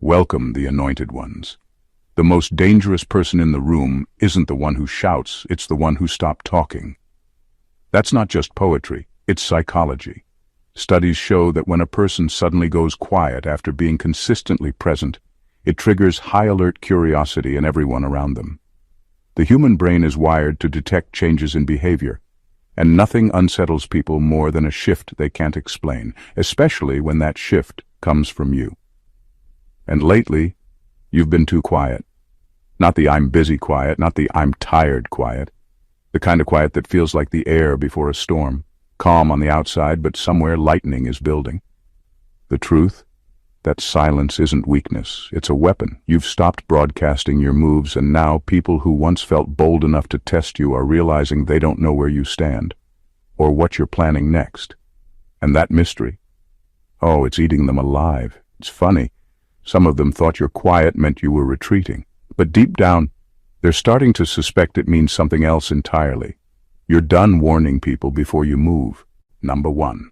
Welcome, the anointed ones. The most dangerous person in the room isn't the one who shouts, it's the one who stopped talking. That's not just poetry, it's psychology. Studies show that when a person suddenly goes quiet after being consistently present, it triggers high-alert curiosity in everyone around them. The human brain is wired to detect changes in behavior, and nothing unsettles people more than a shift they can't explain, especially when that shift comes from you. And lately, you've been too quiet. Not the I'm busy quiet, not the I'm tired quiet. The kind of quiet that feels like the air before a storm, calm on the outside, but somewhere lightning is building. The truth? That silence isn't weakness, it's a weapon. You've stopped broadcasting your moves, and now people who once felt bold enough to test you are realizing they don't know where you stand, or what you're planning next. And that mystery, oh, it's eating them alive. It's funny. Some of them thought your quiet meant you were retreating, but deep down, they're starting to suspect it means something else entirely. You're done warning people before you move. Number 1.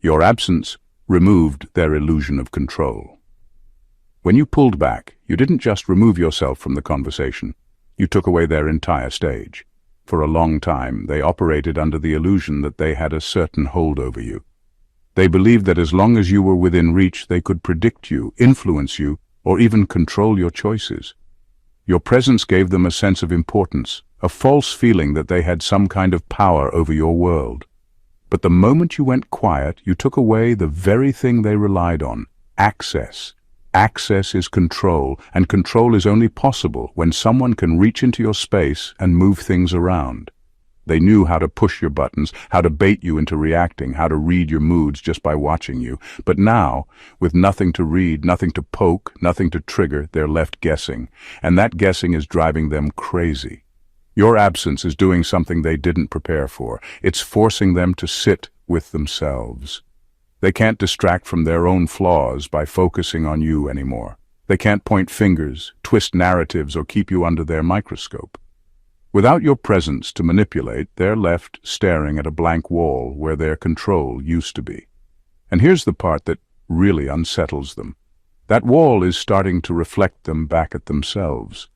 Your absence removed their illusion of control. When you pulled back, you didn't just remove yourself from the conversation. You took away their entire stage. For a long time, they operated under the illusion that they had a certain hold over you. They believed that as long as you were within reach, they could predict you, influence you, or even control your choices. Your presence gave them a sense of importance, a false feeling that they had some kind of power over your world. But the moment you went quiet, you took away the very thing they relied on: access. Access is control, and control is only possible when someone can reach into your space and move things around. They knew how to push your buttons, how to bait you into reacting, how to read your moods just by watching you. But now, with nothing to read, nothing to poke, nothing to trigger, they're left guessing. And that guessing is driving them crazy. Your absence is doing something they didn't prepare for. It's forcing them to sit with themselves. They can't distract from their own flaws by focusing on you anymore. They can't point fingers, twist narratives, or keep you under their microscope. Without your presence to manipulate, they're left staring at a blank wall where their control used to be. And here's the part that really unsettles them. That wall is starting to reflect them back at themselves.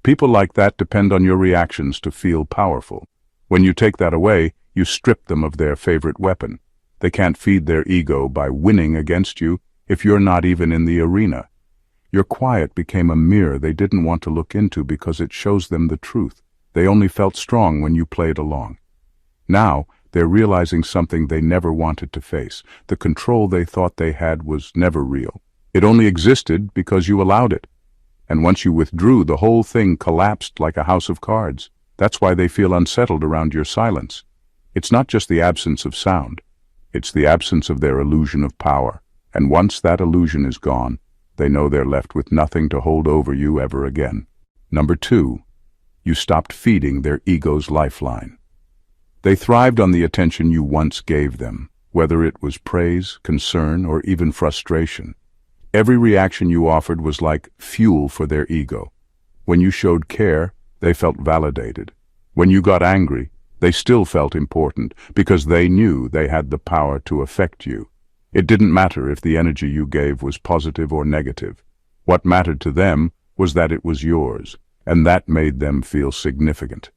People like that depend on your reactions to feel powerful. When you take that away, you strip them of their favorite weapon. They can't feed their ego by winning against you if you're not even in the arena. Your quiet became a mirror they didn't want to look into because it shows them the truth. They only felt strong when you played along. Now, they're realizing something they never wanted to face. The control they thought they had was never real. It only existed because you allowed it. And once you withdrew, the whole thing collapsed like a house of cards. That's why they feel unsettled around your silence. It's not just the absence of sound. It's the absence of their illusion of power. And once that illusion is gone, they know they're left with nothing to hold over you ever again. Number 2. You stopped feeding their ego's lifeline. They thrived on the attention you once gave them, whether it was praise, concern, or even frustration. Every reaction you offered was like fuel for their ego. When you showed care, they felt validated. When you got angry, they still felt important because they knew they had the power to affect you. It didn't matter if the energy you gave was positive or negative. What mattered to them was that it was yours. And that made them feel significant.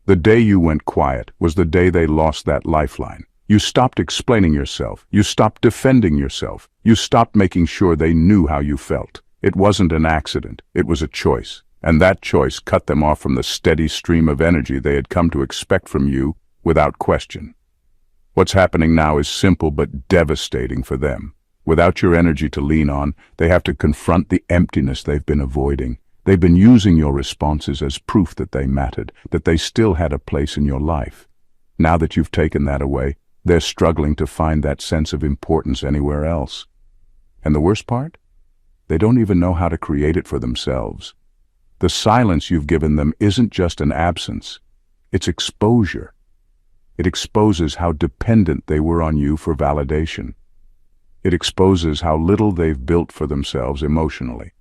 The day you went quiet was the day they lost that lifeline. You stopped explaining yourself. You stopped defending yourself. You stopped making sure they knew how you felt. It wasn't an accident. It was a choice. And that choice cut them off from the steady stream of energy they had come to expect from you without question. What's happening now is simple but devastating for them. Without your energy to lean on, they have to confront the emptiness they've been avoiding. They've been using your responses as proof that they mattered, that they still had a place in your life. Now that you've taken that away, they're struggling to find that sense of importance anywhere else. And the worst part? They don't even know how to create it for themselves. The silence you've given them isn't just an absence, it's exposure. It exposes how dependent they were on you for validation. It exposes how little they've built for themselves emotionally.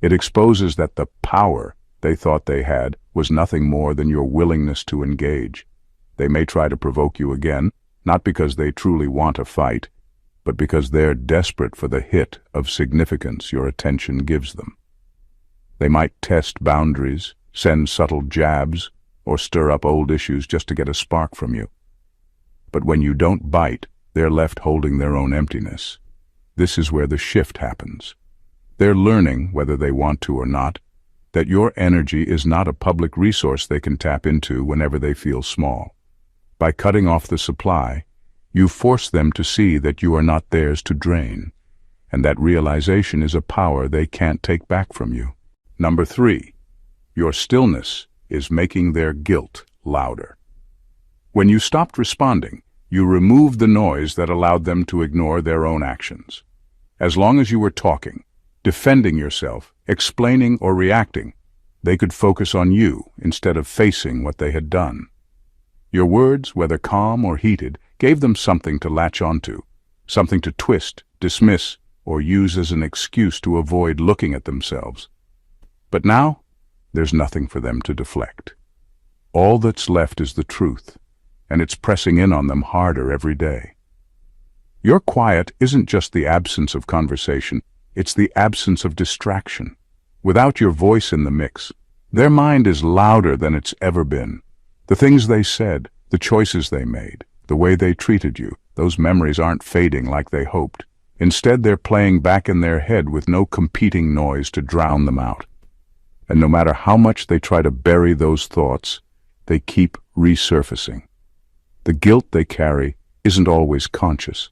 It exposes that the power they thought they had was nothing more than your willingness to engage. They may try to provoke you again, not because they truly want a fight, but because they're desperate for the hit of significance your attention gives them. They might test boundaries, send subtle jabs, or stir up old issues just to get a spark from you. But when you don't bite, they're left holding their own emptiness. This is where the shift happens. They're learning, whether they want to or not, that your energy is not a public resource they can tap into whenever they feel small. By cutting off the supply, you force them to see that you are not theirs to drain, and that realization is a power they can't take back from you. Number 3, your stillness is making their guilt louder. When you stopped responding, you removed the noise that allowed them to ignore their own actions. As long as you were talking, defending yourself, explaining or reacting, they could focus on you instead of facing what they had done. Your words, whether calm or heated, gave them something to latch onto, something to twist, dismiss, or use as an excuse to avoid looking at themselves. But now, there's nothing for them to deflect. All that's left is the truth, and it's pressing in on them harder every day. Your quiet isn't just the absence of conversation, it's the absence of distraction. Without your voice in the mix, their mind is louder than it's ever been. The things they said, the choices they made, the way they treated you, those memories aren't fading like they hoped. Instead, they're playing back in their head with no competing noise to drown them out. And no matter how much they try to bury those thoughts, they keep resurfacing. The guilt they carry isn't always conscious.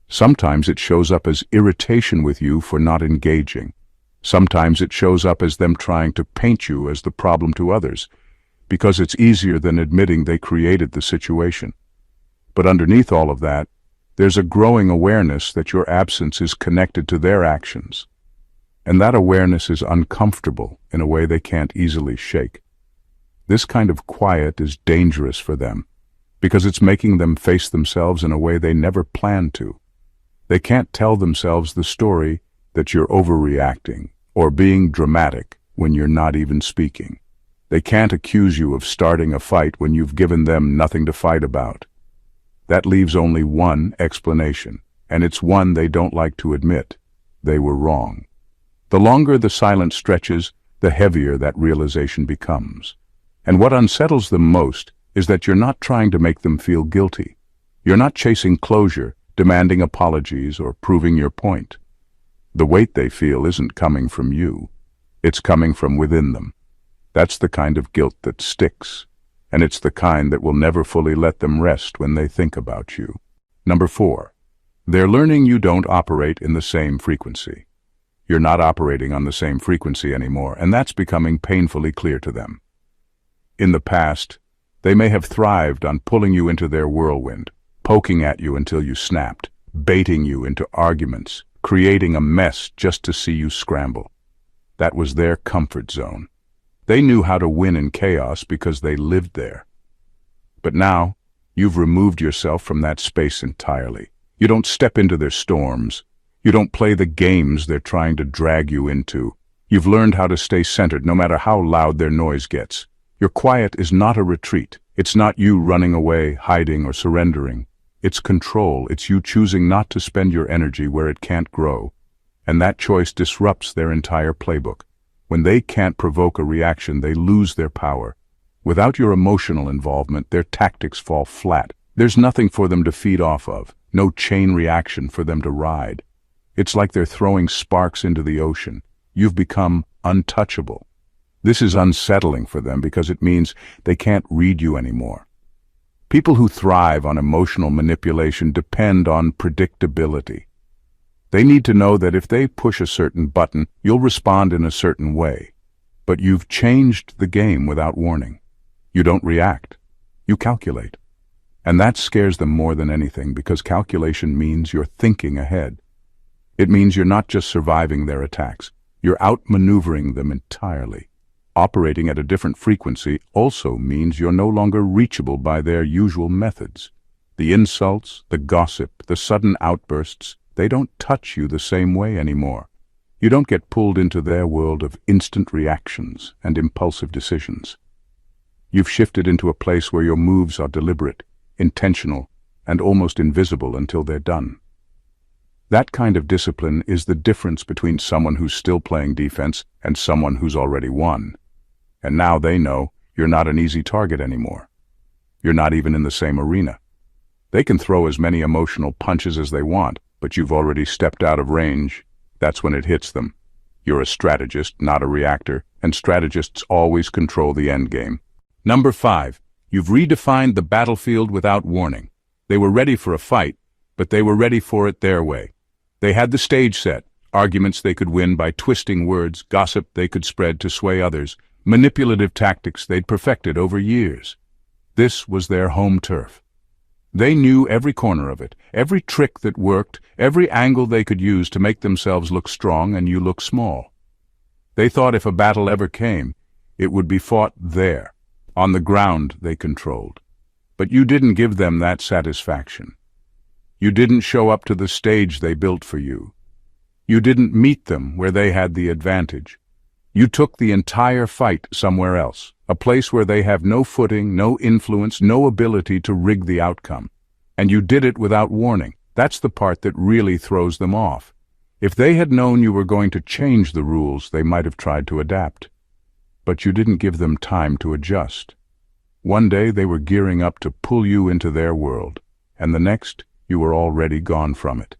Sometimes it shows up as irritation with you for not engaging. Sometimes it shows up as them trying to paint you as the problem to others, because it's easier than admitting they created the situation. But underneath all of that, there's a growing awareness that your absence is connected to their actions. And that awareness is uncomfortable in a way they can't easily shake. This kind of quiet is dangerous for them, because it's making them face themselves in a way they never planned to. They can't tell themselves the story that you're overreacting or being dramatic when you're not even speaking. They can't accuse you of starting a fight when you've given them nothing to fight about. That leaves only one explanation, and it's one they don't like to admit. They were wrong. The longer the silence stretches, the heavier that realization becomes. And what unsettles them most is that you're not trying to make them feel guilty. You're not chasing closure, demanding apologies, or proving your point. The weight they feel isn't coming from you. It's coming from within them. That's the kind of guilt that sticks, and it's the kind that will never fully let them rest when they think about you. Number 4, they're learning you don't operate in the same frequency. You're not operating on the same frequency anymore, and that's becoming painfully clear to them. In the past, they may have thrived on pulling you into their whirlwind, poking at you until you snapped, baiting you into arguments, creating a mess just to see you scramble. That was their comfort zone. They knew how to win in chaos because they lived there. But now, you've removed yourself from that space entirely. You don't step into their storms. You don't play the games they're trying to drag you into. You've learned how to stay centered no matter how loud their noise gets. Your quiet is not a retreat. It's not you running away, hiding, or surrendering. It's control. It's you choosing not to spend your energy where it can't grow. And that choice disrupts their entire playbook. When they can't provoke a reaction, they lose their power. Without your emotional involvement, their tactics fall flat. There's nothing for them to feed off of, no chain reaction for them to ride. It's like they're throwing sparks into the ocean. You've become untouchable. This is unsettling for them because it means they can't read you anymore. People who thrive on emotional manipulation depend on predictability. They need to know that if they push a certain button, you'll respond in a certain way. But you've changed the game without warning. You don't react. You calculate. And that scares them more than anything because calculation means you're thinking ahead. It means you're not just surviving their attacks. You're outmaneuvering them entirely. Operating at a different frequency also means you're no longer reachable by their usual methods. The insults, the gossip, the sudden outbursts, they don't touch you the same way anymore. You don't get pulled into their world of instant reactions and impulsive decisions. You've shifted into a place where your moves are deliberate, intentional, and almost invisible until they're done. That kind of discipline is the difference between someone who's still playing defense and someone who's already won. And now they know you're not an easy target anymore. You're not even in the same arena. They can throw as many emotional punches as they want, but you've already stepped out of range. That's when it hits them. You're a strategist, not a reactor, and strategists always control the end game. Number 5. You've redefined the battlefield without warning. They were ready for a fight, but they were ready for it their way. They had the stage set, arguments they could win by twisting words, gossip they could spread to sway others, manipulative tactics they'd perfected over years. This was their home turf. They knew every corner of it, every trick that worked, every angle they could use to make themselves look strong and you look small. They thought if a battle ever came, it would be fought there, on the ground they controlled. But you didn't give them that satisfaction. You didn't show up to the stage they built for you. You didn't meet them where they had the advantage. You took the entire fight somewhere else, a place where they have no footing, no influence, no ability to rig the outcome. And you did it without warning. That's the part that really throws them off. If they had known you were going to change the rules, they might have tried to adapt. But you didn't give them time to adjust. One day they were gearing up to pull you into their world, and the next, you were already gone from it.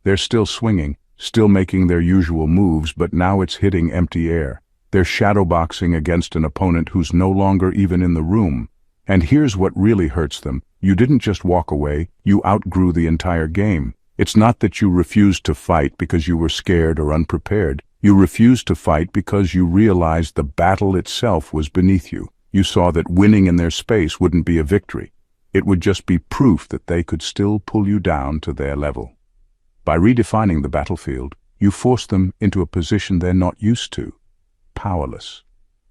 They're still swinging, still making their usual moves, but now it's hitting empty air. They're shadowboxing against an opponent who's no longer even in the room. And here's what really hurts them. You didn't just walk away, you outgrew the entire game. It's not that you refused to fight because you were scared or unprepared. You refused to fight because you realized the battle itself was beneath you. You saw that winning in their space wouldn't be a victory. It would just be proof that they could still pull you down to their level. By redefining the battlefield, you force them into a position they're not used to. Powerless.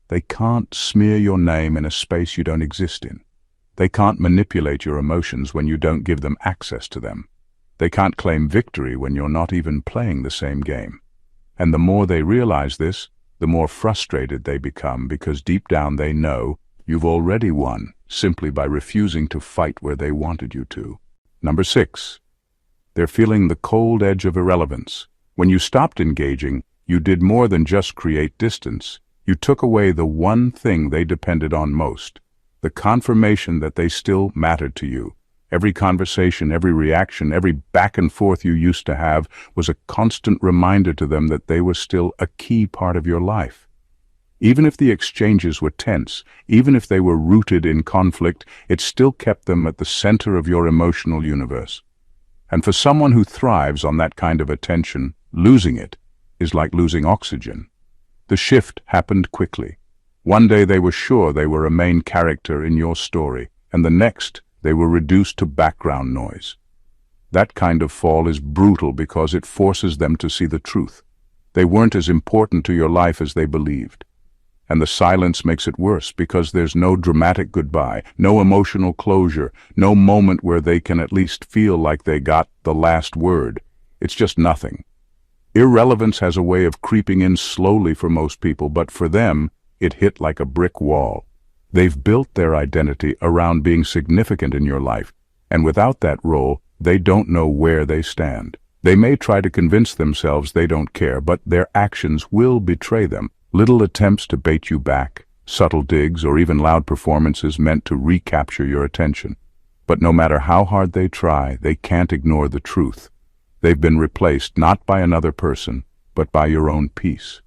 They can't smear your name in a space you don't exist in. They can't manipulate your emotions when you don't give them access to them. They can't claim victory when you're not even playing the same game. And the more they realize this, the more frustrated they become because deep down they know you've already won simply by refusing to fight where they wanted you to. Number 6. They're feeling the cold edge of irrelevance. When you stopped engaging, you did more than just create distance. You took away the one thing they depended on most, the confirmation that they still mattered to you. Every conversation, every reaction, every back and forth you used to have was a constant reminder to them that they were still a key part of your life. Even if the exchanges were tense, even if they were rooted in conflict, it still kept them at the center of your emotional universe. And for someone who thrives on that kind of attention, losing it is like losing oxygen. The shift happened quickly. One day they were sure they were a main character in your story, and the next they were reduced to background noise. That kind of fall is brutal because it forces them to see the truth. They weren't as important to your life as they believed. And the silence makes it worse because there's no dramatic goodbye, no emotional closure, no moment where they can at least feel like they got the last word. It's just nothing. Irrelevance has a way of creeping in slowly for most people, but for them, it hit like a brick wall. They've built their identity around being significant in your life, and without that role, they don't know where they stand. They may try to convince themselves they don't care, but their actions will betray them. Little attempts to bait you back, subtle digs, or even loud performances meant to recapture your attention. But no matter how hard they try, they can't ignore the truth. They've been replaced not by another person, but by your own peace.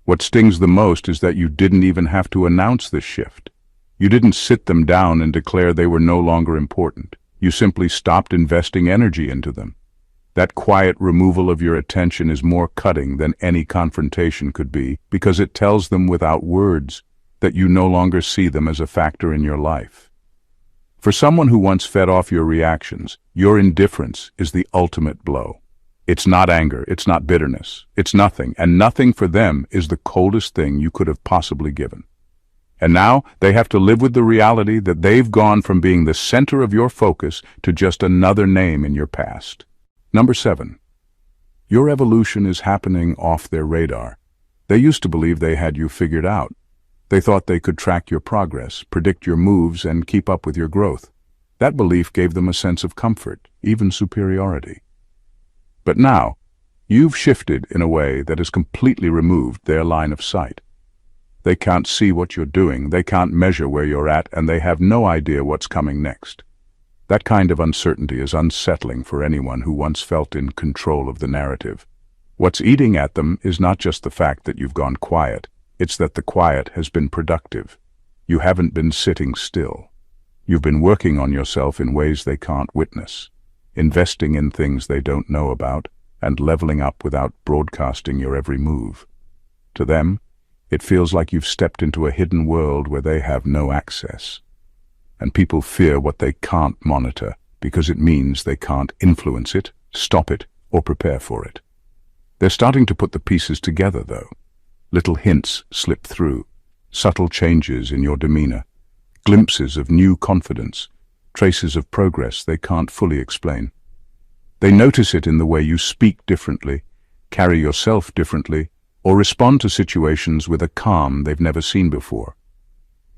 What stings the most is that you didn't even have to announce this shift. You didn't sit them down and declare they were no longer important. You simply stopped investing energy into them. That quiet removal of your attention is more cutting than any confrontation could be, because it tells them without words that you no longer see them as a factor in your life. For someone who once fed off your reactions, your indifference is the ultimate blow. It's not anger, it's not bitterness, it's nothing, and nothing for them is the coldest thing you could have possibly given. And now they have to live with the reality that they've gone from being the center of your focus to just another name in your past. Number 7. Your evolution is happening off their radar. They used to believe they had you figured out. They thought they could track your progress, predict your moves, and keep up with your growth. That belief gave them a sense of comfort, even superiority. But now, you've shifted in a way that has completely removed their line of sight. They can't see what you're doing, they can't measure where you're at, and they have no idea what's coming next. That kind of uncertainty is unsettling for anyone who once felt in control of the narrative. What's eating at them is not just the fact that you've gone quiet, it's that the quiet has been productive. You haven't been sitting still. You've been working on yourself in ways they can't witness, investing in things they don't know about, and leveling up without broadcasting your every move. To them, it feels like you've stepped into a hidden world where they have no access. And people fear what they can't monitor because it means they can't influence it, stop it, or prepare for it. They're starting to put the pieces together, though. Little hints slip through, subtle changes in your demeanor, glimpses of new confidence, traces of progress they can't fully explain. They notice it in the way you speak differently, carry yourself differently, or respond to situations with a calm they've never seen before.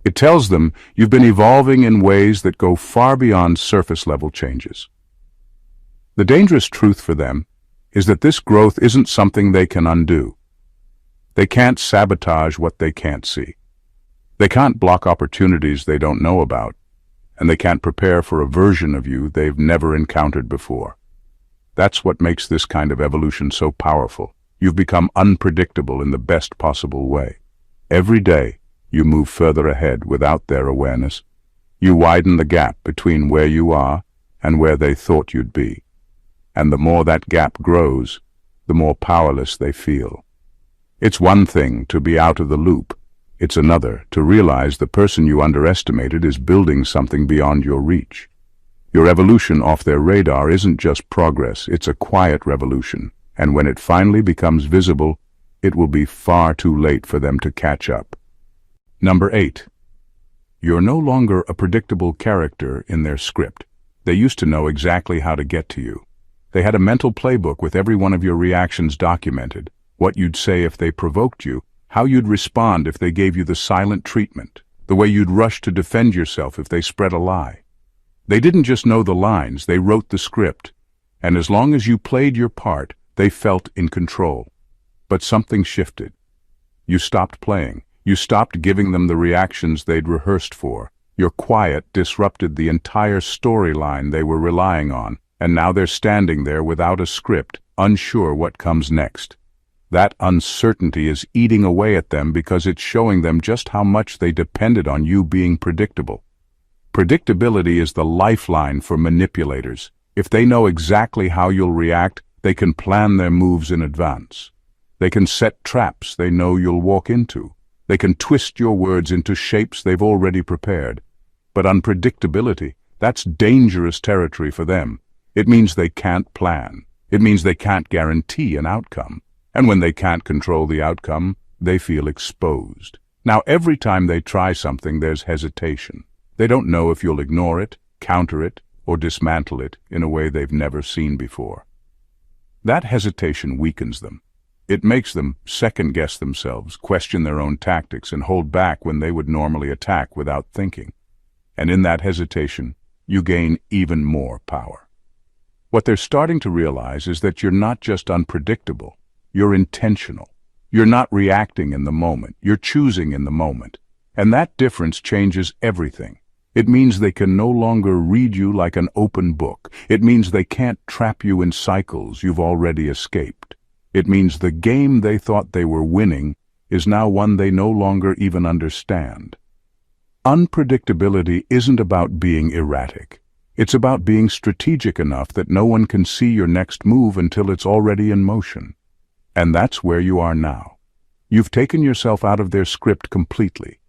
It tells them you've been evolving in ways that go far beyond surface-level changes. The dangerous truth for them is that this growth isn't something they can undo. They can't sabotage what they can't see. They can't block opportunities they don't know about, and they can't prepare for a version of you they've never encountered before. That's what makes this kind of evolution so powerful. You've become unpredictable in the best possible way. Every day, you move further ahead without their awareness. You widen the gap between where you are and where they thought you'd be. And the more that gap grows, the more powerless they feel. It's one thing to be out of the loop. It's another to realize the person you underestimated is building something beyond your reach. Your evolution off their radar isn't just progress, it's a quiet revolution. And when it finally becomes visible, it will be far too late for them to catch up. Number 8. You're no longer a predictable character in their script. They used to know exactly how to get to you. They had a mental playbook with every one of your reactions documented, what you'd say if they provoked you, how you'd respond if they gave you the silent treatment, the way you'd rush to defend yourself if they spread a lie. They didn't just know the lines, they wrote the script. And as long as you played your part, they felt in control. But something shifted. You stopped playing. You stopped giving them the reactions they'd rehearsed for. Your quiet disrupted the entire storyline they were relying on, and now they're standing there without a script, unsure what comes next. That uncertainty is eating away at them because it's showing them just how much they depended on you being predictable. Predictability is the lifeline for manipulators. If they know exactly how you'll react, they can plan their moves in advance. They can set traps they know you'll walk into. They can twist your words into shapes they've already prepared. But unpredictability, that's dangerous territory for them. It means they can't plan. It means they can't guarantee an outcome. And when they can't control the outcome, they feel exposed. Now, every time they try something, there's hesitation. They don't know if you'll ignore it, counter it, or dismantle it in a way they've never seen before. That hesitation weakens them. It makes them second-guess themselves, question their own tactics, and hold back when they would normally attack without thinking. And in that hesitation, you gain even more power. What they're starting to realize is that you're not just unpredictable, you're intentional. You're not reacting in the moment, you're choosing in the moment. And that difference changes everything. It means they can no longer read you like an open book. It means they can't trap you in cycles you've already escaped. It means the game they thought they were winning is now one they no longer even understand. Unpredictability isn't about being erratic. It's about being strategic enough that no one can see your next move until it's already in motion. And that's where you are now. You've taken yourself out of their script completely.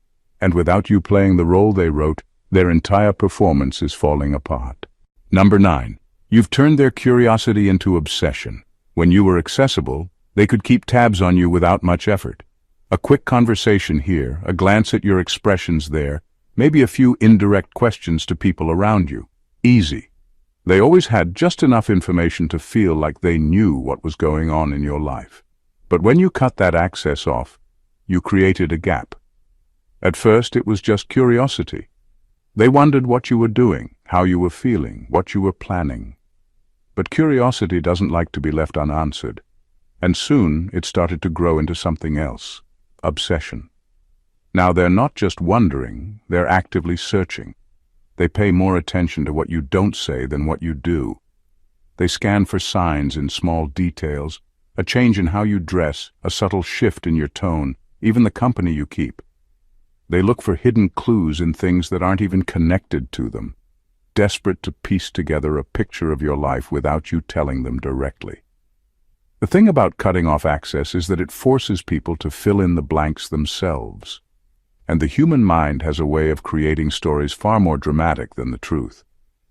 And without you playing the role they wrote, their entire performance is falling apart. Number 9. You've turned their curiosity into obsession. When you were accessible, they could keep tabs on you without much effort. A quick conversation here, a glance at your expressions there, maybe a few indirect questions to people around you. Easy. They always had just enough information to feel like they knew what was going on in your life. But when you cut that access off, you created a gap. At first, it was just curiosity. They wondered what you were doing, how you were feeling, what you were planning. But curiosity doesn't like to be left unanswered. And soon it started to grow into something else: obsession. Now they're not just wondering, they're actively searching. They pay more attention to what you don't say than what you do. They scan for signs in small details, a change in how you dress, a subtle shift in your tone, even the company you keep. They look for hidden clues in things that aren't even connected to them, desperate to piece together a picture of your life without you telling them directly. The thing about cutting off access is that it forces people to fill in the blanks themselves. And the human mind has a way of creating stories far more dramatic than the truth.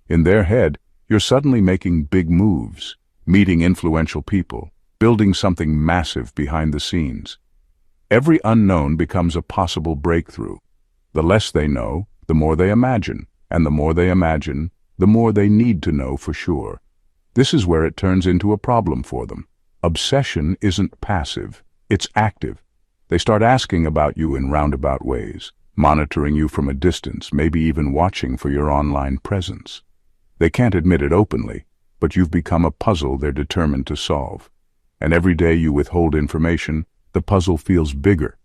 In their head, you're suddenly making big moves, meeting influential people, building something massive behind the scenes. Every unknown becomes a possible breakthrough. The less they know, the more they imagine, and the more they imagine, the more they need to know for sure. This is where it turns into a problem for them. Obsession isn't passive, it's active. They start asking about you in roundabout ways, monitoring you from a distance, maybe even watching for your online presence. They can't admit it openly, but you've become a puzzle they're determined to solve. And every day you withhold information, the puzzle feels bigger.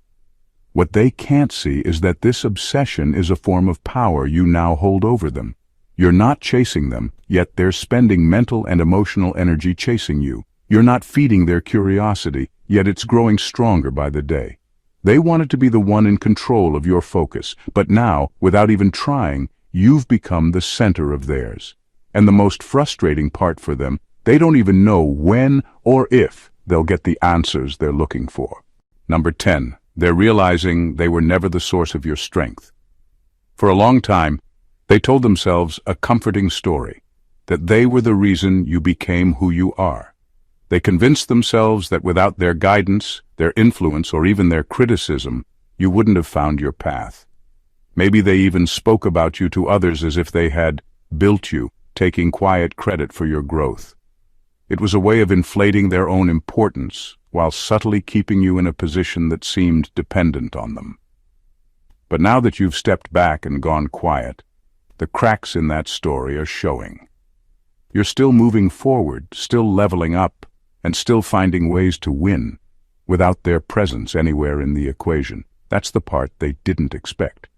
What they can't see is that this obsession is a form of power you now hold over them. You're not chasing them, yet they're spending mental and emotional energy chasing you. You're not feeding their curiosity, yet it's growing stronger by the day. They wanted to be the one in control of your focus, but now, without even trying, you've become the center of theirs. And the most frustrating part for them, they don't even know when or if they'll get the answers they're looking for. Number 10. They're realizing they were never the source of your strength. For a long time, they told themselves a comforting story, that they were the reason you became who you are. They convinced themselves that without their guidance, their influence, or even their criticism, you wouldn't have found your path. Maybe they even spoke about you to others as if they had built you, taking quiet credit for your growth. It was a way of inflating their own importance, while subtly keeping you in a position that seemed dependent on them. But now that you've stepped back and gone quiet, the cracks in that story are showing. You're still moving forward, still leveling up, and still finding ways to win, without their presence anywhere in the equation. That's the part they didn't expect.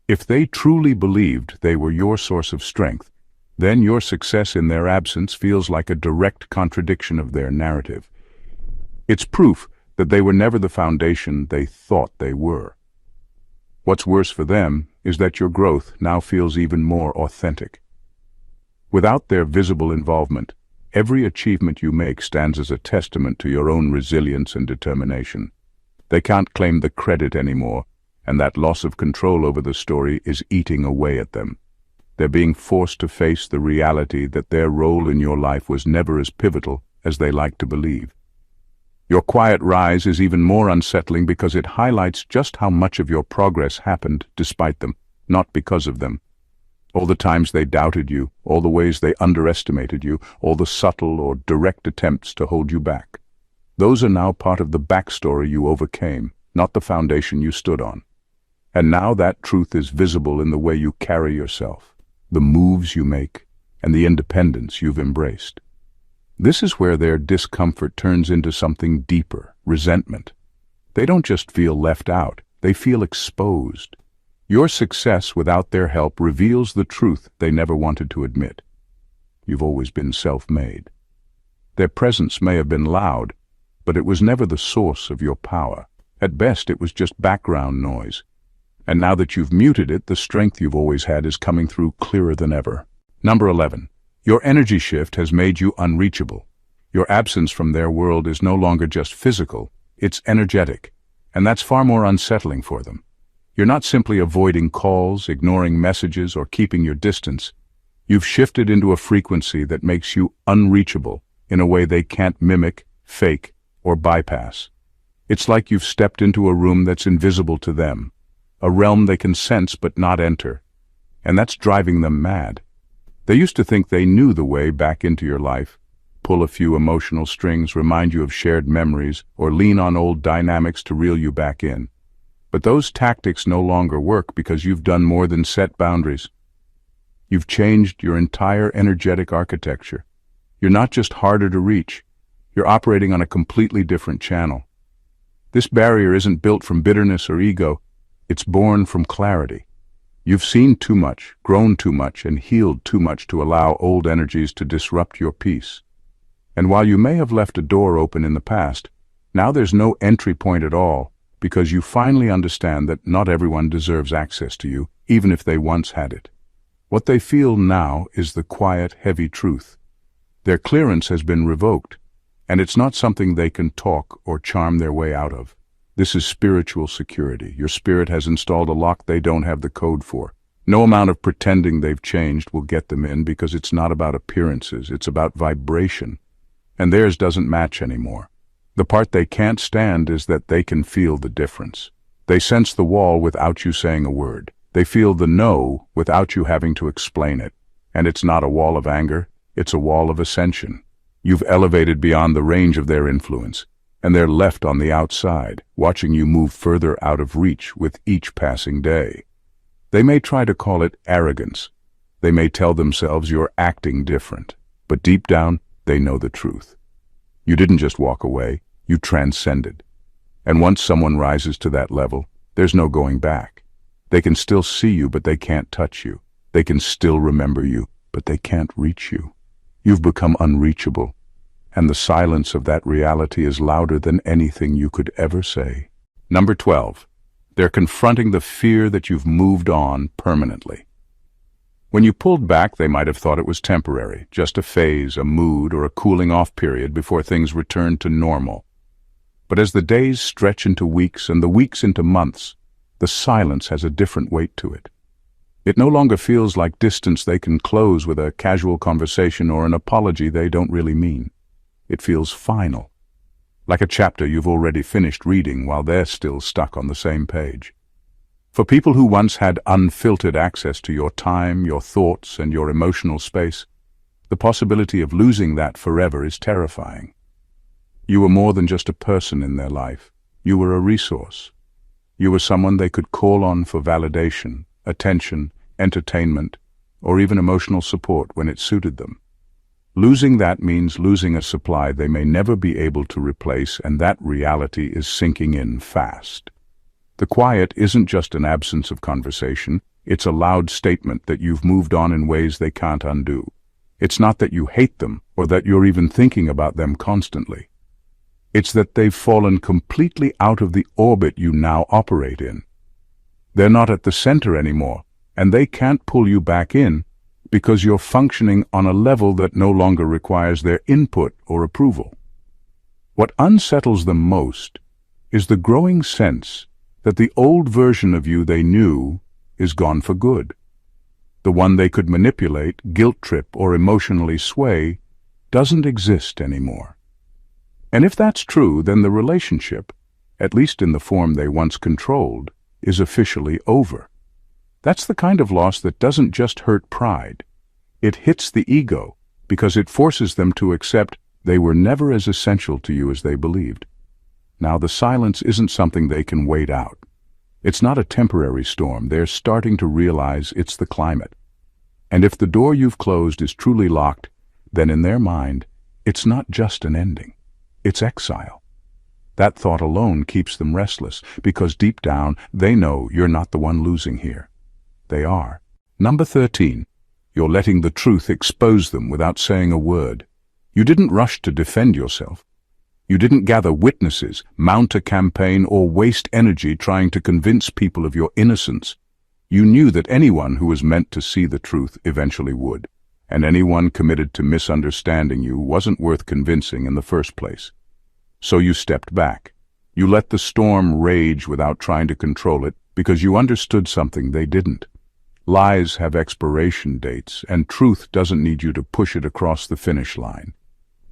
If they truly believed they were your source of strength, then your success in their absence feels like a direct contradiction of their narrative. It's proof that they were never the foundation they thought they were. What's worse for them is that your growth now feels even more authentic. Without their visible involvement, every achievement you make stands as a testament to your own resilience and determination. They can't claim the credit anymore, and that loss of control over the story is eating away at them. They're being forced to face the reality that their role in your life was never as pivotal as they like to believe. Your quiet rise is even more unsettling because it highlights just how much of your progress happened despite them, not because of them. All the times they doubted you, all the ways they underestimated you, all the subtle or direct attempts to hold you back. Those are now part of the backstory you overcame, not the foundation you stood on. And now that truth is visible in the way you carry yourself, the moves you make, and the independence you've embraced. This is where their discomfort turns into something deeper, resentment. They don't just feel left out, they feel exposed. Your success without their help reveals the truth they never wanted to admit. You've always been self-made. Their presence may have been loud, but it was never the source of your power. At best, it was just background noise. And now that you've muted it, the strength you've always had is coming through clearer than ever. Number 11. Your energy shift has made you unreachable. Your absence from their world is no longer just physical, it's energetic, and that's far more unsettling for them. You're not simply avoiding calls, ignoring messages, or keeping your distance. You've shifted into a frequency that makes you unreachable in a way they can't mimic, fake, or bypass. It's like you've stepped into a room that's invisible to them, a realm they can sense but not enter. And that's driving them mad. They used to think they knew the way back into your life, pull a few emotional strings, remind you of shared memories, or lean on old dynamics to reel you back in. But those tactics no longer work because you've done more than set boundaries. You've changed your entire energetic architecture. You're not just harder to reach, you're operating on a completely different channel. This barrier isn't built from bitterness or ego, it's born from clarity. You've seen too much, grown too much, and healed too much to allow old energies to disrupt your peace. And while you may have left a door open in the past, now there's no entry point at all, because you finally understand that not everyone deserves access to you, even if they once had it. What they feel now is the quiet, heavy truth. Their clearance has been revoked, and it's not something they can talk or charm their way out of. This is spiritual security. Your spirit has installed a lock they don't have the code for. No amount of pretending they've changed will get them in, because it's not about appearances, it's about vibration. And theirs doesn't match anymore. The part they can't stand is that they can feel the difference. They sense the wall without you saying a word. They feel the no without you having to explain it. And it's not a wall of anger, it's a wall of ascension. You've elevated beyond the range of their influence, and they're left on the outside, watching you move further out of reach with each passing day. They may try to call it arrogance. They may tell themselves you're acting different. But deep down, they know the truth. You didn't just walk away, you transcended. And once someone rises to that level, there's no going back. They can still see you, but they can't touch you. They can still remember you, but they can't reach you. You've become unreachable, and the silence of that reality is louder than anything you could ever say. Number 12. They're confronting the fear that you've moved on permanently. When you pulled back, they might have thought it was temporary, just a phase, a mood, or a cooling-off period before things returned to normal. But as the days stretch into weeks and the weeks into months, the silence has a different weight to it. It no longer feels like distance they can close with a casual conversation or an apology they don't really mean. It feels final, like a chapter you've already finished reading while they're still stuck on the same page. For people who once had unfiltered access to your time, your thoughts, and your emotional space, the possibility of losing that forever is terrifying. You were more than just a person in their life. You were a resource. You were someone they could call on for validation, attention, entertainment, or even emotional support when it suited them. Losing that means losing a supply they may never be able to replace, and that reality is sinking in fast. The quiet isn't just an absence of conversation, it's a loud statement that you've moved on in ways they can't undo. It's not that you hate them or that you're even thinking about them constantly. It's that they've fallen completely out of the orbit you now operate in. They're not at the center anymore, and they can't pull you back in because you're functioning on a level that no longer requires their input or approval. What unsettles them most is the growing sense that the old version of you they knew is gone for good. The one they could manipulate, guilt-trip, or emotionally sway doesn't exist anymore. And if that's true, then the relationship, at least in the form they once controlled, is officially over. That's the kind of loss that doesn't just hurt pride. It hits the ego because it forces them to accept they were never as essential to you as they believed. Now the silence isn't something they can wait out. It's not a temporary storm. They're starting to realize it's the climate. And if the door you've closed is truly locked, then in their mind, it's not just an ending. It's exile. That thought alone keeps them restless, because deep down, they know you're not the one losing here. They are. Number 13. You're letting the truth expose them without saying a word. You didn't rush to defend yourself. You didn't gather witnesses, mount a campaign, or waste energy trying to convince people of your innocence. You knew that anyone who was meant to see the truth eventually would, and anyone committed to misunderstanding you wasn't worth convincing in the first place. So you stepped back. You let the storm rage without trying to control it, because you understood something they didn't. Lies have expiration dates, and truth doesn't need you to push it across the finish line.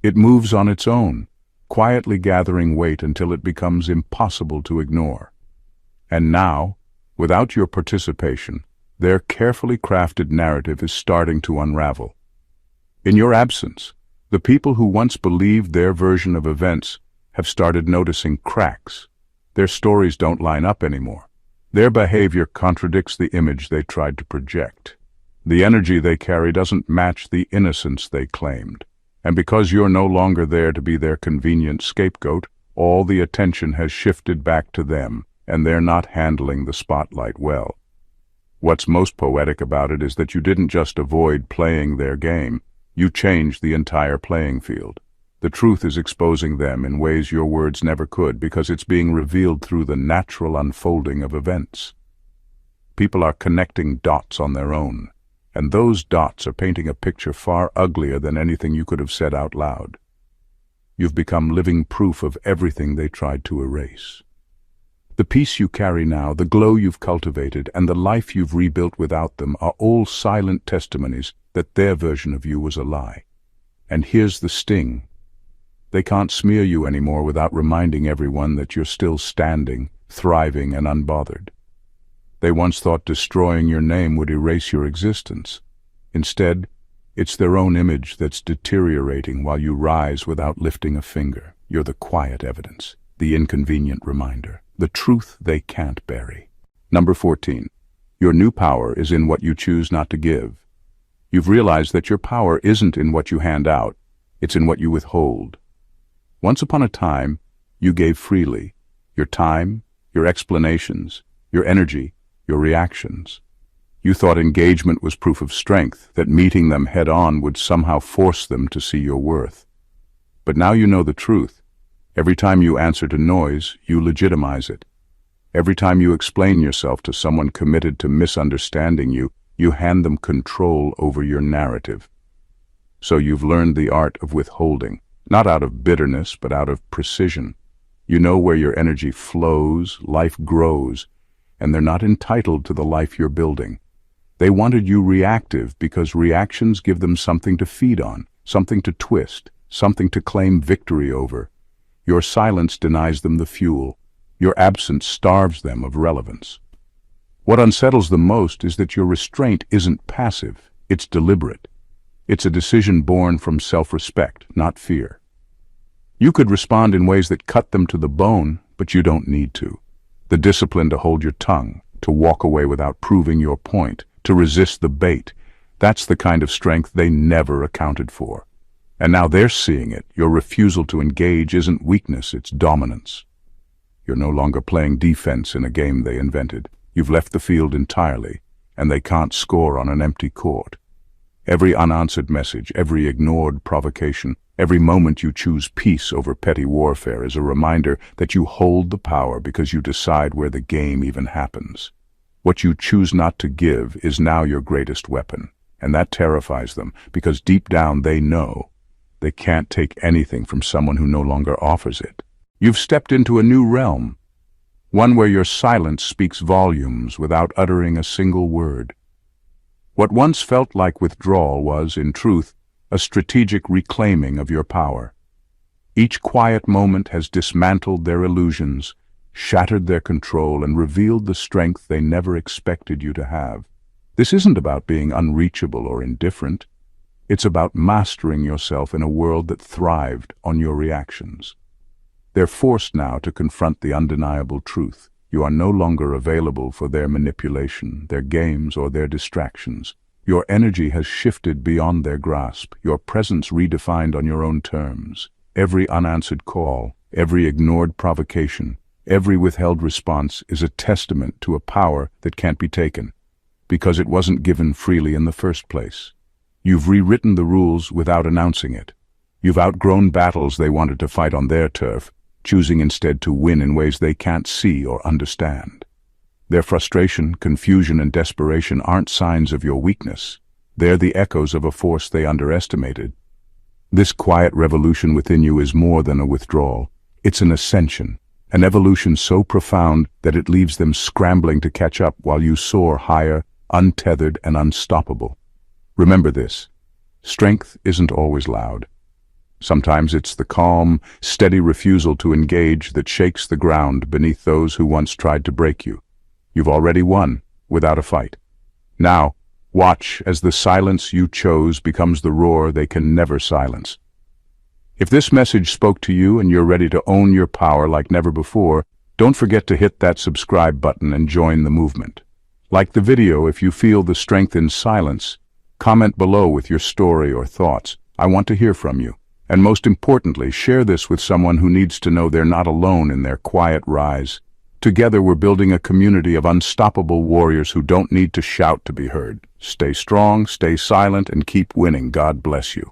It moves on its own, quietly gathering weight until it becomes impossible to ignore. And now, without your participation, their carefully crafted narrative is starting to unravel. In your absence, the people who once believed their version of events have started noticing cracks. Their stories don't line up anymore. Their behavior contradicts the image they tried to project. The energy they carry doesn't match the innocence they claimed. And because you're no longer there to be their convenient scapegoat, all the attention has shifted back to them, and they're not handling the spotlight well. What's most poetic about it is that you didn't just avoid playing their game, you changed the entire playing field. The truth is exposing them in ways your words never could, because it's being revealed through the natural unfolding of events. People are connecting dots on their own, and those dots are painting a picture far uglier than anything you could have said out loud. You've become living proof of everything they tried to erase. The peace you carry now, the glow you've cultivated, and the life you've rebuilt without them are all silent testimonies that their version of you was a lie. And here's the sting. They can't smear you anymore without reminding everyone that you're still standing, thriving, and unbothered. They once thought destroying your name would erase your existence. Instead, it's their own image that's deteriorating while you rise without lifting a finger. You're the quiet evidence, the inconvenient reminder, the truth they can't bury. Number 14. Your new power is in what you choose not to give. You've realized that your power isn't in what you hand out, it's in what you withhold. Once upon a time, you gave freely. Your time, your explanations, your energy, your reactions. You thought engagement was proof of strength, that meeting them head-on would somehow force them to see your worth. But now you know the truth. Every time you answer to noise, you legitimize it. Every time you explain yourself to someone committed to misunderstanding you, you hand them control over your narrative. So you've learned the art of withholding, not out of bitterness, but out of precision. You know where your energy flows, life grows, and they're not entitled to the life you're building. They wanted you reactive because reactions give them something to feed on, something to twist, something to claim victory over. Your silence denies them the fuel. Your absence starves them of relevance. What unsettles them most is that your restraint isn't passive, it's deliberate. It's a decision born from self-respect, not fear. You could respond in ways that cut them to the bone, but you don't need to. The discipline to hold your tongue, to walk away without proving your point, to resist the bait, that's the kind of strength they never accounted for. And now they're seeing it. Your refusal to engage isn't weakness, it's dominance. You're no longer playing defense in a game they invented. You've left the field entirely, and they can't score on an empty court. Every unanswered message, every ignored provocation, every moment you choose peace over petty warfare is a reminder that you hold the power because you decide where the game even happens. What you choose not to give is now your greatest weapon, and that terrifies them because deep down they know they can't take anything from someone who no longer offers it. You've stepped into a new realm, one where your silence speaks volumes without uttering a single word. What once felt like withdrawal was, in truth, a strategic reclaiming of your power. Each quiet moment has dismantled their illusions, shattered their control, and revealed the strength they never expected you to have. This isn't about being unreachable or indifferent. It's about mastering yourself in a world that thrived on your reactions. They're forced now to confront the undeniable truth. You are no longer available for their manipulation, their games, or their distractions. Your energy has shifted beyond their grasp, your presence redefined on your own terms. Every unanswered call, every ignored provocation, every withheld response is a testament to a power that can't be taken, because it wasn't given freely in the first place. You've rewritten the rules without announcing it. You've outgrown battles they wanted to fight on their turf, choosing instead to win in ways they can't see or understand. Their frustration, confusion, and desperation aren't signs of your weakness. They're the echoes of a force they underestimated. This quiet revolution within you is more than a withdrawal. It's an ascension, an evolution so profound that it leaves them scrambling to catch up while you soar higher, untethered, and unstoppable. Remember this: strength isn't always loud. Sometimes it's the calm, steady refusal to engage that shakes the ground beneath those who once tried to break you. You've already won, without a fight. Now, watch as the silence you chose becomes the roar they can never silence. If this message spoke to you and you're ready to own your power like never before, don't forget to hit that subscribe button and join the movement. Like the video if you feel the strength in silence. Comment below with your story or thoughts. I want to hear from you. And most importantly, share this with someone who needs to know they're not alone in their quiet rise. Together we're building a community of unstoppable warriors who don't need to shout to be heard. Stay strong, stay silent, and keep winning. God bless you.